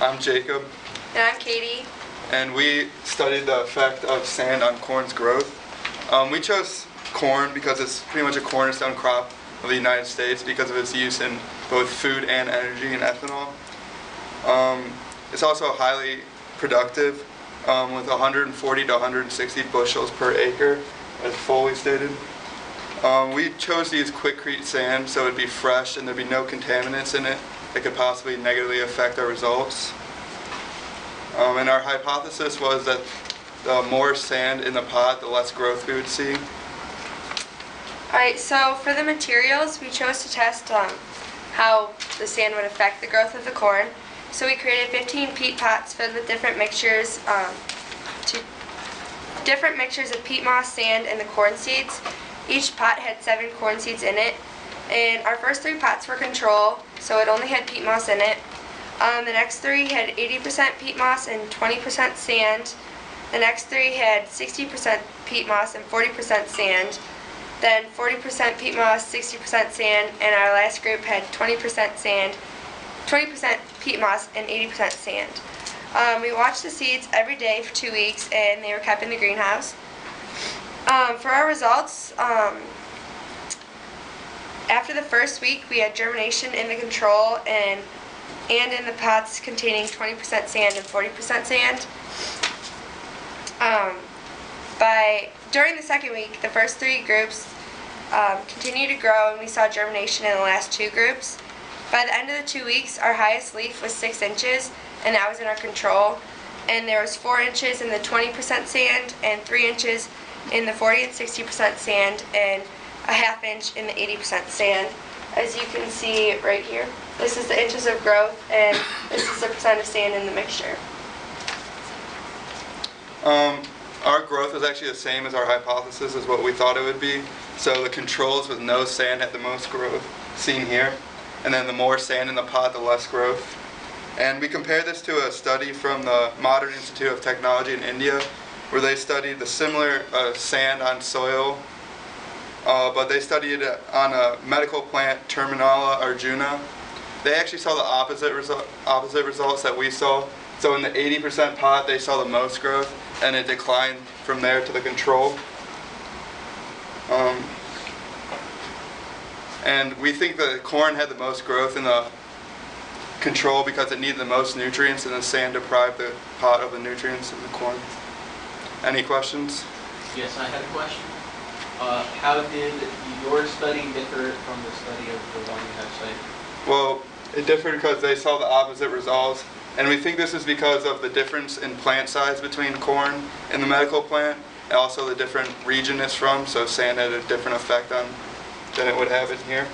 I'm Jacob. And I'm Katie. And we studied the effect of sand on corn's growth. We chose corn because it's pretty much a cornerstone crop of the United States because of its use in both food and energy and ethanol. It's also highly productive with 140 to 160 bushels per acre, as fully stated. We chose to use Quikrete sand so it would be fresh and there'd be no contaminants in it that could possibly negatively affect our results. And our hypothesis was that the more sand in the pot, the less growth we would see. Alright, so for the materials, we chose to test how the sand would affect the growth of the corn. So we created 15 peat pots filled with different mixtures of peat moss, sand, and the corn seeds. Each pot had 7 corn seeds in it. And our first 3 pots were control, so it only had peat moss in it. The next 3 had 80% peat moss and 20% sand. The next 3 had 60% peat moss and 40% sand. Then 40% peat moss, 60% sand, and our last group had 20% sand, 20% peat moss, and 80% sand. We watched the seeds every day for 2 weeks, and they were kept in the greenhouse. For our results, after the first week, we had germination in the control and in the pots containing 20% sand and 40% sand. During the second week, the first 3 groups continued to grow, and we saw germination in the last 2 groups. By the end of the 2 weeks, our highest leaf was 6 inches, and that was in our control. And there was 4 inches in the 20% sand, and 3 inches in the 40 and 60% sand, and a ½ inch in the 80% sand. As you can see right here, this is the inches of growth, and this is the percent of sand in the mixture. Our growth was actually the same as our hypothesis as what we thought it would be. So the controls with no sand had the most growth, seen here. And then the more sand in the pot, the less growth. And we compared this to a study from the Modern Institute of Technology in India, where they studied the similar sand on soil, but they studied it on a medical plant, Terminala Arjuna. They actually saw the opposite results that we saw. So in the 80% pot, they saw the most growth, and it declined from there to the control. And we think the corn had the most growth in the control because it needed the most nutrients, and the sand deprived the pot of the nutrients in the corn. Any questions? Yes, I had a question. How did your study differ from the study of the one you have cited? Well, it differed because they saw the opposite results. And we think this is because of the difference in plant size between corn and the medical plant, and also the different region it's from, so sand had a different effect on than it would have in here.